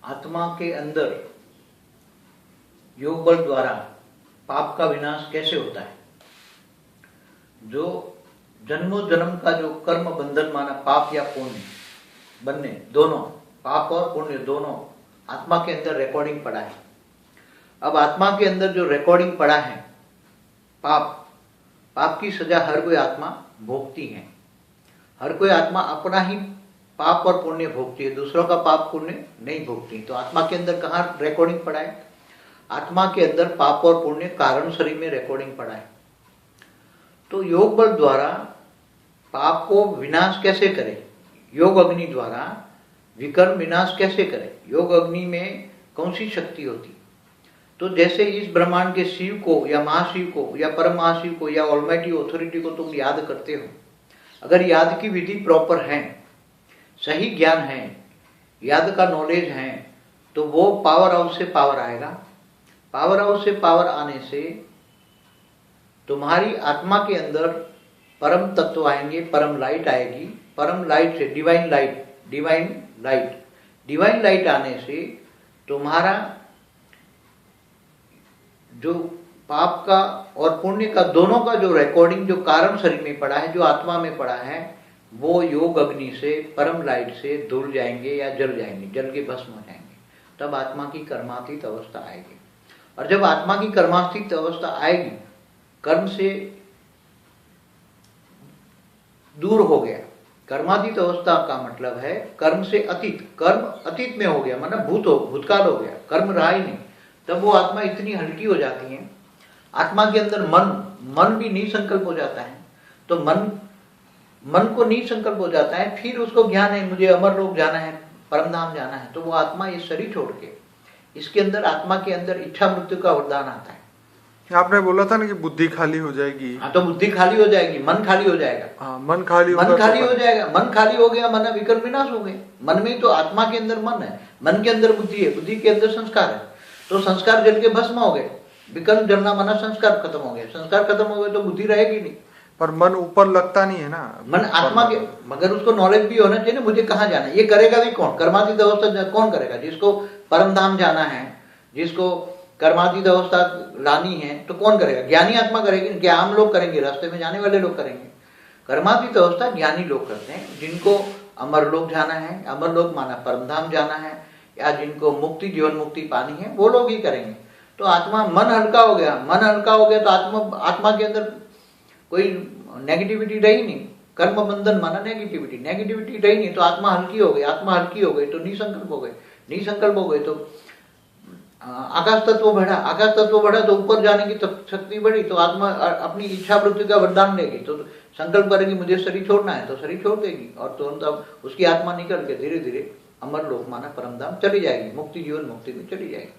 आत्मा के अंदर योग बल द्वारा पाप का विनाश कैसे होता है। जो जन्मों जन्म का जो कर्म बंधन माना, पाप या पुण्य बनने, दोनों पाप और पुण्य दोनों आत्मा के अंदर रिकॉर्डिंग पड़ा है। अब आत्मा के अंदर जो रिकॉर्डिंग पड़ा है, पाप की सजा हर कोई आत्मा भोगती है। हर कोई आत्मा अपना ही पाप और पुण्य भोगती है, दूसरों का पाप पुण्य नहीं भोगती। तो आत्मा के अंदर कहाँ रिकॉर्डिंग पड़ा है? आत्मा के अंदर पाप और पुण्य कारण शरीर में रिकॉर्डिंग पड़ा है। तो योग बल द्वारा पाप को विनाश कैसे करे, योग अग्नि द्वारा विकर्म विनाश कैसे करे, योग अग्नि में कौन सी शक्ति होती। तो जैसे इस ब्रह्मांड के शिव को या महाशिव को या परम महाशिव को या ऑलमाइटी ऑथोरिटी को तुम याद करते हो, अगर याद की विधि प्रॉपर है, सही ज्ञान है, याद का नॉलेज है, तो वो पावर हाउस से पावर आएगा। पावर हाउस से पावर आने से तुम्हारी आत्मा के अंदर परम तत्व आएंगे, परम लाइट आएगी। परम लाइट से डिवाइन लाइट आने से तुम्हारा जो पाप का और पुण्य का दोनों का जो रिकॉर्डिंग जो कारण शरीर में पड़ा है, जो आत्मा में पड़ा है, वो योग अग्नि से परम लाइट से धुल जाएंगे या जल जाएंगे, जल के भस्म हो जाएंगे। तब आत्मा की कर्मातीत अवस्था आएगी। और जब आत्मा की कर्मातीत अवस्था आएगी, कर्म से दूर हो गया। कर्मातीत अवस्था का मतलब है कर्म से अतीत, कर्म अतीत में हो गया, मतलब भूतकाल हो गया, कर्म रहा ही नहीं। तब वो आत्मा इतनी हल्की हो जाती है। आत्मा के अंदर मन भी निसंकल्प हो जाता है। तो मन को निसंकल्प हो जाता है, फिर उसको ज्ञान है मुझे अमर लोक जाना है, परमधाम जाना है। तो वो आत्मा ये शरीर छोड़ के, इसके अंदर आत्मा के अंदर इच्छा मृत्यु का वरदान आता है। आपने बोला था ना कि बुद्धि खाली हो जाएगी। हाँ, तो बुद्धि खाली हो जाएगी, मन खाली हो जाएगा। हाँ, मन खाली हो जाएगा। मन खाली हो गया, मन विकर्म विनाश हो गए। मन में तो आत्मा के अंदर मन है, मन के अंदर बुद्धि है, बुद्धि के अंदर संस्कार है। तो संस्कार जल के भस्म हो गए, विकर्म जलना माना संस्कार खत्म हो गए। संस्कार खत्म हो गए तो बुद्धि रहेगी नहीं। पर मन ऊपर लगता नहीं है ना, मन आत्मा के, मगर उसको नॉलेज भी होना चाहिए ना, मुझे कहाँ जाना है। ये करेगा भी कौन? कर्मातीत अवस्था कौन करेगा? जिसको परम धाम जाना है, जिसको कर्मातीत अवस्था लानी है, तो कौन करेगा? ज्ञानी आत्मा करेगी। क्या आम लोग करेंगे? रास्ते में जाने वाले लोग करेंगे। कर्मातीत अवस्था ज्ञानी लोग करते हैं, जिनको अमर लोक जाना है, अमर लोक माना परमधाम जाना है, या जिनको मुक्ति, जीवन मुक्ति पानी है, वो लोग ही करेंगे। तो आत्मा मन हल्का हो गया, तो आत्मा के अंदर कोई नेगेटिविटी रही नहीं। कर्म बंधन माना नेगेटिविटी रही नहीं, तो आत्मा हल्की हो गई। तो निसंकल्प हो गए तो आकाश तत्व बढ़ा तो ऊपर जाने की शक्ति बढ़ी। तो आत्मा अपनी इच्छा वृत्ति का वरदान लेगी, तो संकल्प करेगी मुझे शरीर छोड़ना है, तो शरीर छोड़ देगी। और तुरंत अब उसकी आत्मा निकल के धीरे धीरे अमर लोक माना परमधाम चली जाएगी, मुक्ति जीवन मुक्ति में चली जाएगी।